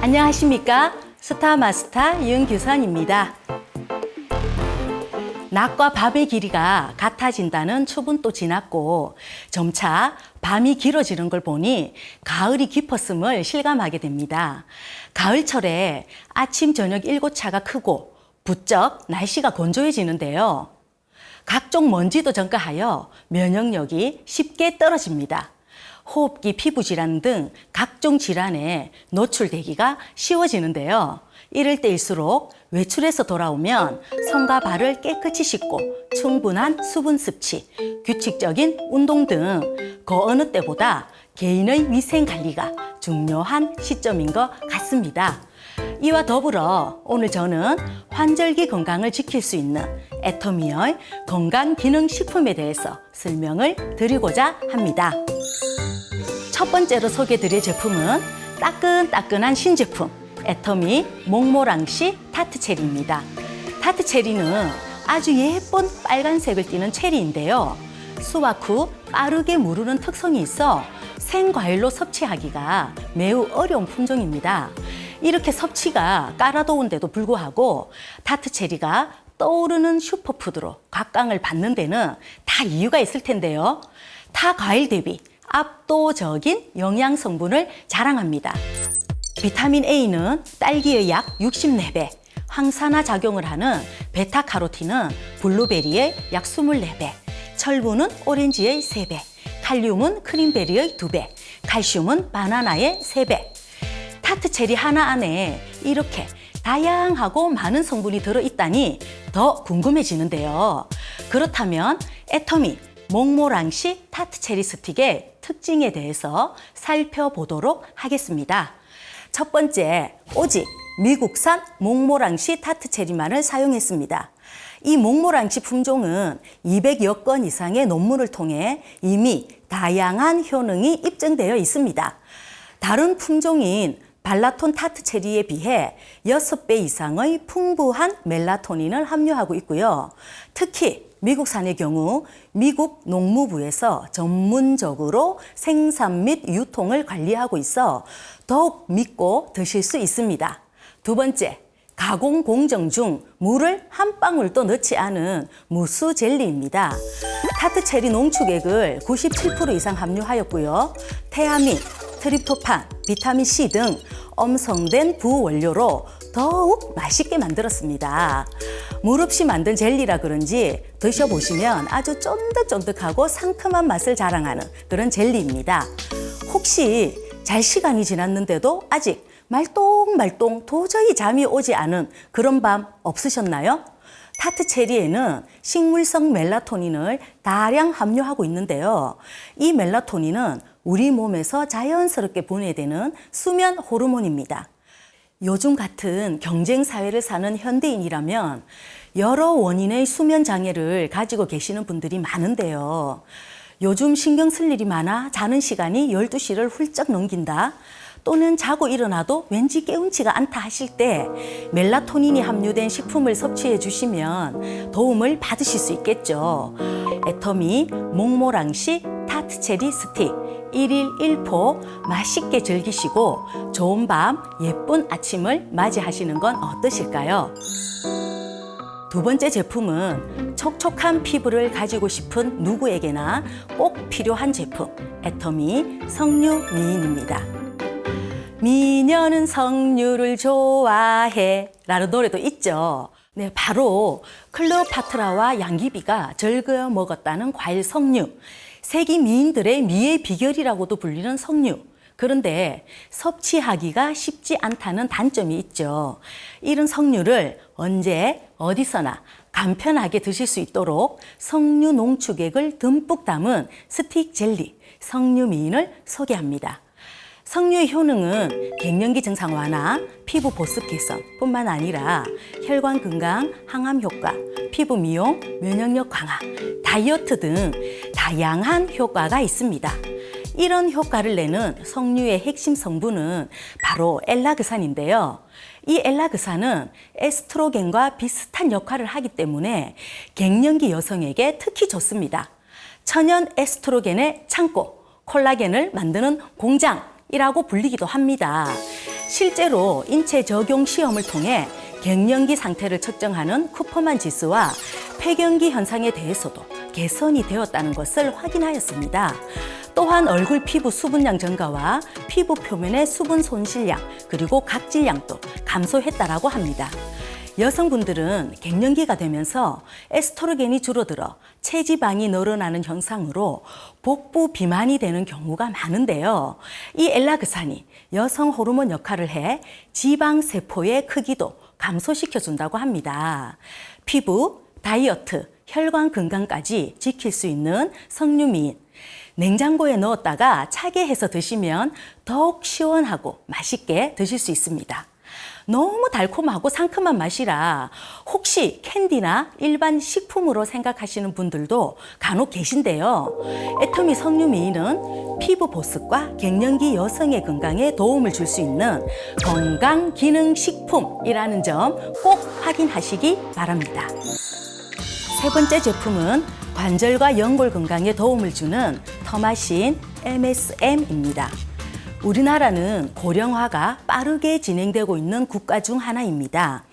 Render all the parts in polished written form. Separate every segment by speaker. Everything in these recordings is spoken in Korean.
Speaker 1: 안녕하십니까? 스타마스터 윤규선입니다. 낮과 밤의 길이가 같아진다는 추분 또 지났고 점차 밤이 길어지는 걸 보니 가을이 깊었음을 실감하게 됩니다. 가을철에 아침 저녁 일교차가 크고 부쩍 날씨가 건조해지는데요. 각종 먼지도 증가하여 면역력이 쉽게 떨어집니다. 호흡기, 피부질환 등 각종 질환에 노출되기가 쉬워지는데요. 이럴 때일수록 외출해서 돌아오면 손과 발을 깨끗이 씻고 충분한 수분 섭취, 규칙적인 운동 등 그 어느 때보다 개인의 위생 관리가 중요한 시점인 것 같습니다. 이와 더불어 오늘 저는 환절기 건강을 지킬 수 있는 애터미의 건강기능식품에 대해서 설명을 드리고자 합니다. 첫 번째로 소개드릴 제품은 따끈따끈한 신제품 애터미 몽모랑시 타트체리입니다. 타트체리는 아주 예쁜 빨간색을 띠는 체리인데요. 수확 후 빠르게 무르는 특성이 있어 생과일로 섭취하기가 매우 어려운 품종입니다. 이렇게 섭취가 까다로운데도 불구하고 타트체리가 떠오르는 슈퍼푸드로 각광을 받는 데는 다 이유가 있을 텐데요. 타 과일 대비 압도적인 영양 성분을 자랑합니다. 비타민 A는 딸기의 약 64배, 항산화 작용을 하는 베타카로틴은 블루베리의 약 24배, 철분은 오렌지의 3배, 칼륨은 크림베리의 2배, 칼슘은 바나나의 3배. 타트체리 하나 안에 이렇게 다양하고 많은 성분이 들어있다니 더 궁금해지는데요. 그렇다면 애터미 몽모랑시 타트체리 스틱의 특징에 대해서 살펴보도록 하겠습니다. 첫 번째, 오직 미국산 몽모랑시 타트체리만을 사용했습니다. 이 몽모랑시 품종은 200여 건 이상의 논문을 통해 이미 다양한 효능이 입증되어 있습니다. 다른 품종인 발라톤 타트체리에 비해 6배 이상의 풍부한 멜라토닌을 함유하고 있고요. 특히 미국산의 경우 미국 농무부에서 전문적으로 생산 및 유통을 관리하고 있어 더욱 믿고 드실 수 있습니다. 두 번째, 가공 공정 중 물을 한 방울도 넣지 않은 무수 젤리입니다. 타트체리 농축액을 97% 이상 함유하였고요. 태아민, 트립토판, 비타민 C 등 엄성된 부원료로 더욱 맛있게 만들었습니다. 물 없이 만든 젤리라 그런지 드셔보시면 아주 쫀득쫀득하고 상큼한 맛을 자랑하는 그런 젤리입니다. 혹시 잘 시간이 지났는데도 아직 말똥말똥 도저히 잠이 오지 않은 그런 밤 없으셨나요? 타트체리에는 식물성 멜라토닌을 다량 함유하고 있는데요. 이 멜라토닌은 우리 몸에서 자연스럽게 분해되는 수면 호르몬입니다. 요즘 같은 경쟁 사회를 사는 현대인이라면 여러 원인의 수면 장애를 가지고 계시는 분들이 많은데요. 요즘 신경 쓸 일이 많아 자는 시간이 12시를 훌쩍 넘긴다. 또는 자고 일어나도 왠지 개운치가 않다 하실 때 멜라토닌이 함유된 식품을 섭취해 주시면 도움을 받으실 수 있겠죠. 애터미 몽모랑시 타트체리 스틱 1일 1포 맛있게 즐기시고 좋은 밤 예쁜 아침을 맞이하시는 건 어떠실까요? 두 번째 제품은 촉촉한 피부를 가지고 싶은 누구에게나 꼭 필요한 제품 애터미 석류 미인입니다. 미녀는 석류를 좋아해 라는 노래도 있죠. 네, 바로 클레오파트라와 양귀비가 즐겨 먹었다는 과일 석류. 세기 미인들의 미의 비결이라고도 불리는 석류. 그런데 섭취하기가 쉽지 않다는 단점이 있죠. 이런 석류를 언제 어디서나 간편하게 드실 수 있도록 석류 농축액을 듬뿍 담은 스틱 젤리 석류 미인을 소개합니다. 석류의 효능은 갱년기 증상 완화, 피부 보습 개선 뿐만 아니라 혈관 건강, 항암 효과, 피부 미용, 면역력 강화, 다이어트 등 다양한 효과가 있습니다. 이런 효과를 내는 석류의 핵심 성분은 바로 엘라그산인데요. 이 엘라그산은 에스트로겐과 비슷한 역할을 하기 때문에 갱년기 여성에게 특히 좋습니다. 천연 에스트로겐의 창고, 콜라겐을 만드는 공장이라고 불리기도 합니다. 실제로 인체 적용 시험을 통해 갱년기 상태를 측정하는 쿠퍼만 지수와 폐경기 현상에 대해서도 개선이 되었다는 것을 확인하였습니다. 또한 얼굴 피부 수분량 증가와 피부 표면의 수분 손실량 그리고 각질량도 감소했다라고 합니다. 여성분들은 갱년기가 되면서 에스트로겐이 줄어들어 체지방이 늘어나는 현상으로 복부 비만이 되는 경우가 많은데요. 이 엘라그산이 여성 호르몬 역할을 해 지방 세포의 크기도 감소시켜준다고 합니다. 피부, 다이어트, 혈관 건강까지 지킬 수 있는 석류미인. 냉장고에 넣었다가 차게 해서 드시면 더욱 시원하고 맛있게 드실 수 있습니다. 너무 달콤하고 상큼한 맛이라 혹시 캔디나 일반 식품으로 생각하시는 분들도 간혹 계신데요. 애터미 석류미인은 피부 보습과 갱년기 여성의 건강에 도움을 줄 수 있는 건강기능식품이라는 점 꼭 확인하시기 바랍니다. 세 번째 제품은 관절과 연골 건강에 도움을 주는 터마신 MSM입니다. 우리나라는 고령화가 빠르게 진행되고 있는 국가 중 하나입니다.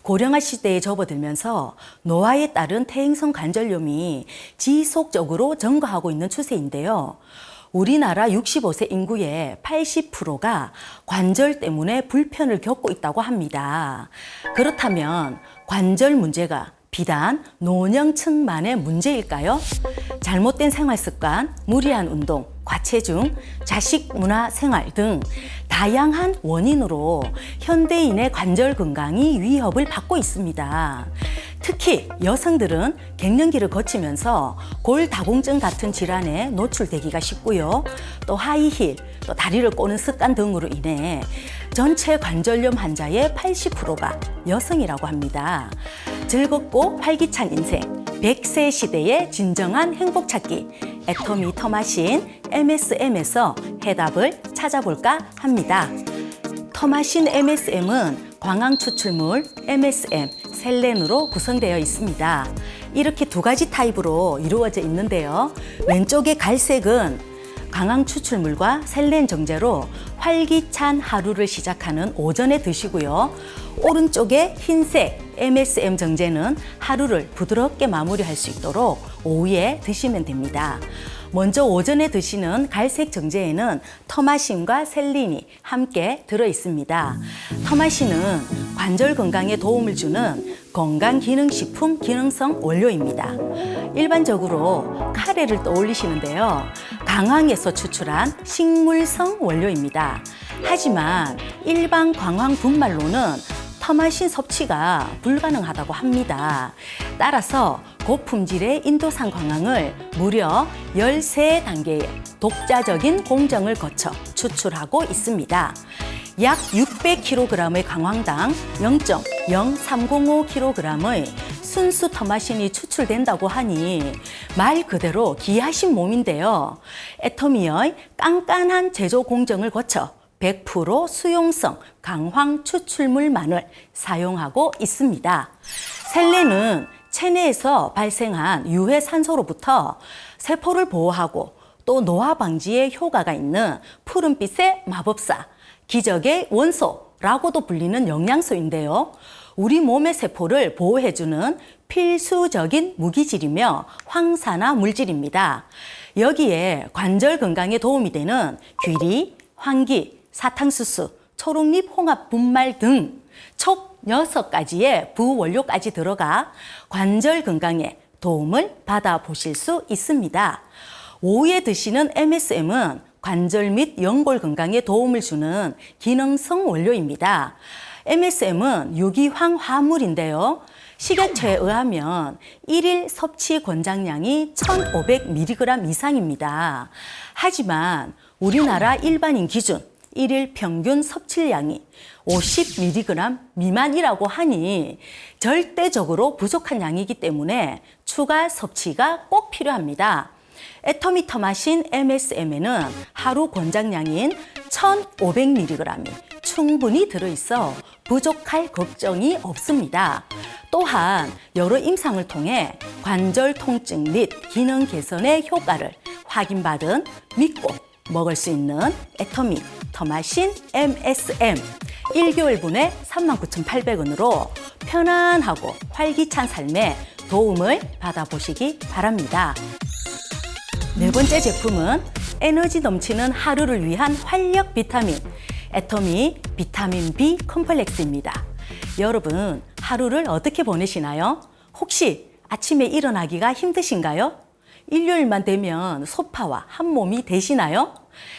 Speaker 1: 고령화 시대에 접어들면서 노화에 따른 퇴행성 관절염이 지속적으로 증가하고 있는 추세인데요. 우리나라 65세 인구의 80%가 관절 때문에 불편을 겪고 있다고 합니다. 그렇다면 관절 문제가 비단 노년층만의 문제일까요? 잘못된 생활 습관, 무리한 운동, 과체중, 자식 문화 생활 등 다양한 원인으로 현대인의 관절 건강이 위협을 받고 있습니다. 특히 여성들은 갱년기를 거치면서 골다공증 같은 질환에 노출되기가 쉽고요. 또 하이힐, 또 다리를 꼬는 습관 등으로 인해 전체 관절염 환자의 80%가 여성이라고 합니다. 즐겁고 활기찬 인생, 100세 시대의 진정한 행복 찾기, 애터미 터마신 MSM에서 해답을 찾아볼까 합니다. 터마신 MSM은 광황 추출물 MSM, 셀렌으로 구성되어 있습니다. 이렇게 두 가지 타입으로 이루어져 있는데요. 왼쪽의 갈색은 광황 추출물과 셀렌 정제로 활기찬 하루를 시작하는 오전에 드시고요. 오른쪽의 흰색 MSM 정제는 하루를 부드럽게 마무리할 수 있도록 오후에 드시면 됩니다. 먼저 오전에 드시는 갈색 정제에는 터마신과 셀린이 함께 들어 있습니다. 터마신은 관절 건강에 도움을 주는 건강기능식품 기능성 원료입니다. 일반적으로 카레를 떠올리시는데요. 강황에서 추출한 식물성 원료입니다. 하지만 일반 광황 분말로는 터마신 섭취가 불가능하다고 합니다. 따라서 고품질의 인도산 광황을 무려 13단계의 독자적인 공정을 거쳐 추출하고 있습니다. 약 600kg의 광황당 0.0305kg의 순수 터마신이 추출된다고 하니 말 그대로 귀하신 몸인데요. 애터미의 깐깐한 제조 공정을 거쳐 100% 수용성 강황 추출물만을 사용하고 있습니다. 셀렌은 체내에서 발생한 유해 산소로부터 세포를 보호하고 또 노화 방지에 효과가 있는 푸른빛의 마법사, 기적의 원소라고도 불리는 영양소인데요. 우리 몸의 세포를 보호해주는 필수적인 무기질이며 황산화 물질입니다. 여기에 관절 건강에 도움이 되는 귀리, 황기, 사탕수수, 초록잎 홍합 분말 등 총 6가지의 부원료까지 들어가 관절 건강에 도움을 받아보실 수 있습니다. 오후에 드시는 MSM은 관절 및 연골 건강에 도움을 주는 기능성 원료입니다. MSM은 유기황 화물인데요. 식약처에 의하면 1일 섭취 권장량이 1,500mg 이상입니다. 하지만 우리나라 일반인 기준 1일 평균 섭취량이 50mg 미만이라고 하니 절대적으로 부족한 양이기 때문에 추가 섭취가 꼭 필요합니다. 애터미 터마신 MSM에는 하루 권장량인 1,500mg이 충분히 들어있어 부족할 걱정이 없습니다. 또한 여러 임상을 통해 관절 통증 및 기능 개선의 효과를 확인받은 믿고 먹을 수 있는 애터미 더마신 MSM 1개월분에 39,800원으로 편안하고 활기찬 삶에 도움을 받아보시기 바랍니다. 네 번째 제품은 에너지 넘치는 하루를 위한 활력 비타민 애터미 비타민 B 컴플렉스입니다. 여러분, 하루를 어떻게 보내시나요? 혹시 아침에 일어나기가 힘드신가요? 일요일만 되면 소파와 한 몸이 되시나요?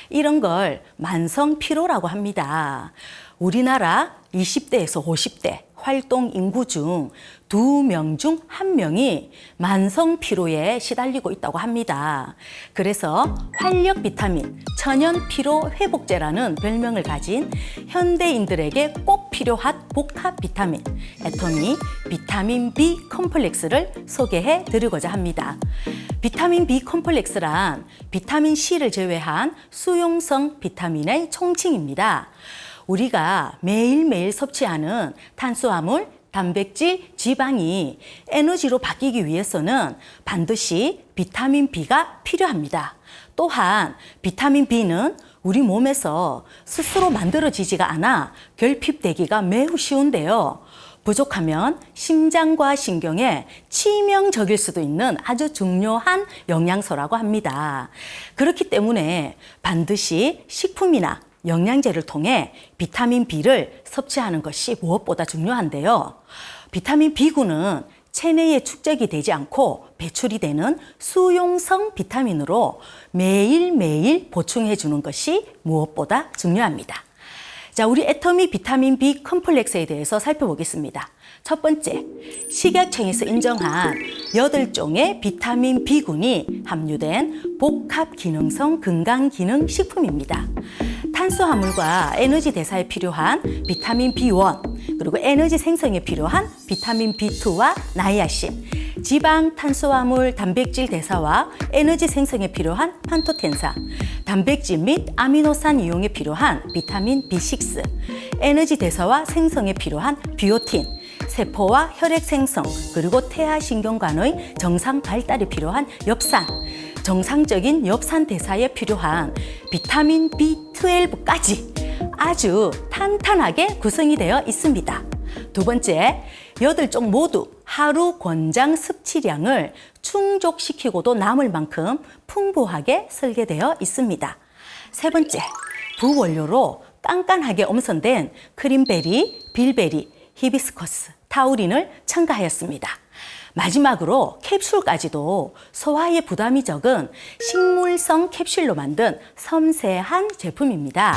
Speaker 1: 이런 걸 만성 피로라고 합니다. 우리나라 20대에서 50대 활동 인구 중 2명 중 1명이 만성 피로에 시달리고 있다고 합니다. 그래서 활력 비타민 천연 피로 회복제라는 별명을 가진 현대인들에게 꼭 필요한 복합 비타민 애터미 비타민 B 컴플렉스를 소개해 드리고자 합니다. 비타민 B 컴플렉스란 비타민 C를 제외한 수용성 비타민의 총칭입니다. 우리가 매일매일 섭취하는 탄수화물, 단백질, 지방이 에너지로 바뀌기 위해서는 반드시 비타민 B가 필요합니다. 또한 비타민 B는 우리 몸에서 스스로 만들어지지가 않아 결핍되기가 매우 쉬운데요. 부족하면 심장과 신경에 치명적일 수도 있는 아주 중요한 영양소라고 합니다. 그렇기 때문에 반드시 식품이나 영양제를 통해 비타민 B를 섭취하는 것이 무엇보다 중요한데요. 비타민 B군은 체내에 축적이 되지 않고 배출이 되는 수용성 비타민으로 매일매일 보충해 주는 것이 무엇보다 중요합니다. 자, 우리 애터미 비타민 B 컴플렉스에 대해서 살펴보겠습니다. 첫 번째, 식약청에서 인정한 8종의 비타민 B군이 함유된 복합 기능성 건강기능 식품입니다. 탄수화물과 에너지 대사에 필요한 비타민 B1, 그리고 에너지 생성에 필요한 비타민 B2와 나이아신, 지방, 탄수화물, 단백질 대사와 에너지 생성에 필요한 판토텐산, 단백질 및 아미노산 이용에 필요한 비타민 B6, 에너지 대사와 생성에 필요한 비오틴, 세포와 혈액 생성, 그리고 태아신경관의 정상 발달에 필요한 엽산, 정상적인 엽산 대사에 필요한 비타민 B12까지 아주 탄탄하게 구성이 되어 있습니다. 두 번째, 8종 모두 하루 권장 섭취량을 충족시키고도 남을 만큼 풍부하게 설계되어 있습니다. 세 번째, 부원료로 깐깐하게 엄선된 크림베리, 빌베리, 히비스커스, 타우린을 첨가하였습니다. 마지막으로 캡슐까지도 소화에 부담이 적은 식물성 캡슐로 만든 섬세한 제품입니다.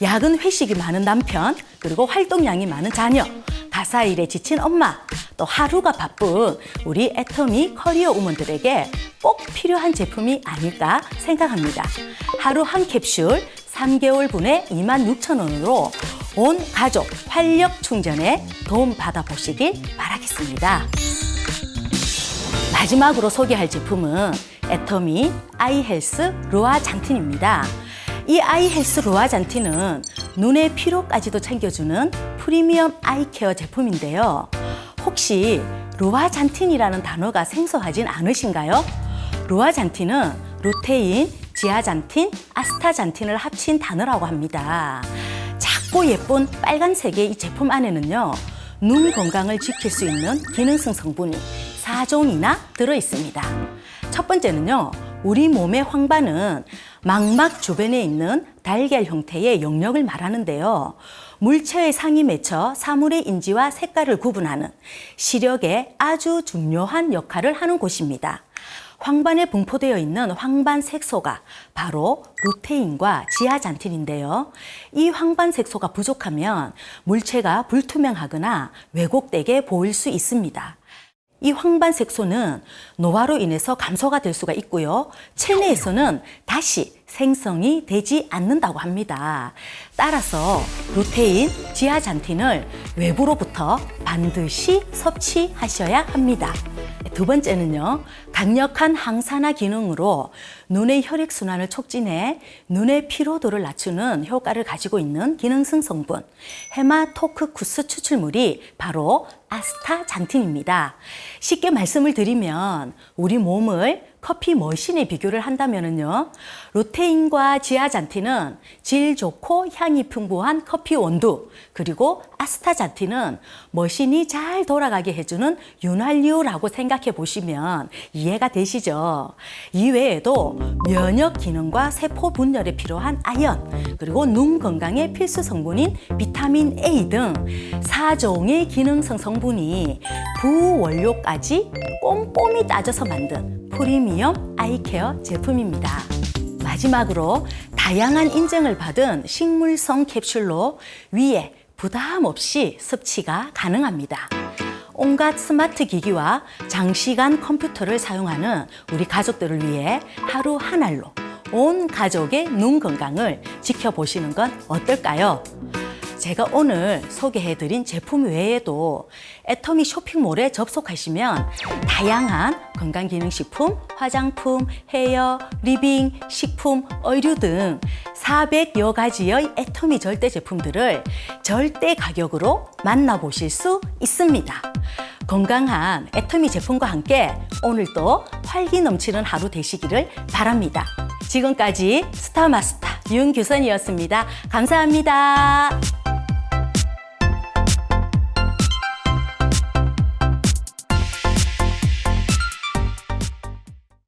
Speaker 1: 야근 회식이 많은 남편, 그리고 활동량이 많은 자녀, 가사일에 지친 엄마, 또 하루가 바쁜 우리 애터미 커리어 우먼들에게 꼭 필요한 제품이 아닐까 생각합니다. 하루 한 캡슐 3개월분에 26,000원으로 온 가족 활력 충전에 도움 받아보시길 바라겠습니다. 마지막으로 소개할 제품은 애터미 아이헬스 루아잔틴입니다. 이 아이헬스 루아잔틴은 눈의 피로까지도 챙겨주는 프리미엄 아이케어 제품인데요. 혹시 루아잔틴이라는 단어가 생소하진 않으신가요? 루아잔틴은 루테인, 지아잔틴, 아스타잔틴을 합친 단어라고 합니다. 작고 예쁜 빨간색의 이 제품 안에는요, 눈 건강을 지킬 수 있는 기능성 성분이 4종이나 들어있습니다. 첫 번째는요, 우리 몸의 황반은 망막 주변에 있는 달걀 형태의 영역을 말하는데요. 물체의 상이 맺혀 사물의 인지와 색깔을 구분하는 시력에 아주 중요한 역할을 하는 곳입니다. 황반에 분포되어 있는 황반 색소가 바로 루테인과 지아잔틴인데요. 이 황반 색소가 부족하면 물체가 불투명하거나 왜곡되게 보일 수 있습니다. 이 황반 색소는 노화로 인해서 감소가 될 수가 있고요. 체내에서는 다시 생성이 되지 않는다고 합니다. 따라서 루테인, 지아잔틴을 외부로부터 반드시 섭취하셔야 합니다. 두 번째는요, 강력한 항산화 기능으로 눈의 혈액순환을 촉진해 눈의 피로도를 낮추는 효과를 가지고 있는 기능성 성분 헤마토크쿠스 추출물이 바로 아스타잔틴입니다. 쉽게 말씀을 드리면 우리 몸을 커피 머신에 비교를 한다면요. 루테인과 지아잔티는 질 좋고 향이 풍부한 커피 원두, 그리고 아스타잔티는 머신이 잘 돌아가게 해주는 윤활유라고 생각해 보시면 이해가 되시죠? 이외에도 면역 기능과 세포 분열에 필요한 아연, 그리고 눈 건강에 필수 성분인 비타민 A 등 4종의 기능성 성분이 부원료까지 꼼꼼히 따져서 만든 프리미엄 아이케어 제품입니다. 마지막으로 다양한 인증을 받은 식물성 캡슐로 위에 부담 없이 섭취가 가능합니다. 온갖 스마트 기기와 장시간 컴퓨터를 사용하는 우리 가족들을 위해 하루 한 알로 온 가족의 눈 건강을 지켜보시는 건 어떨까요? 제가 오늘 소개해드린 제품 외에도 애터미 쇼핑몰에 접속하시면 다양한 건강기능식품, 화장품, 헤어, 리빙, 식품, 의류 등 400여 가지의 애터미 절대 제품들을 절대 가격으로 만나보실 수 있습니다. 건강한 애터미 제품과 함께 오늘도 활기 넘치는 하루 되시기를 바랍니다. 지금까지 스타마스터 윤규선이었습니다. 감사합니다.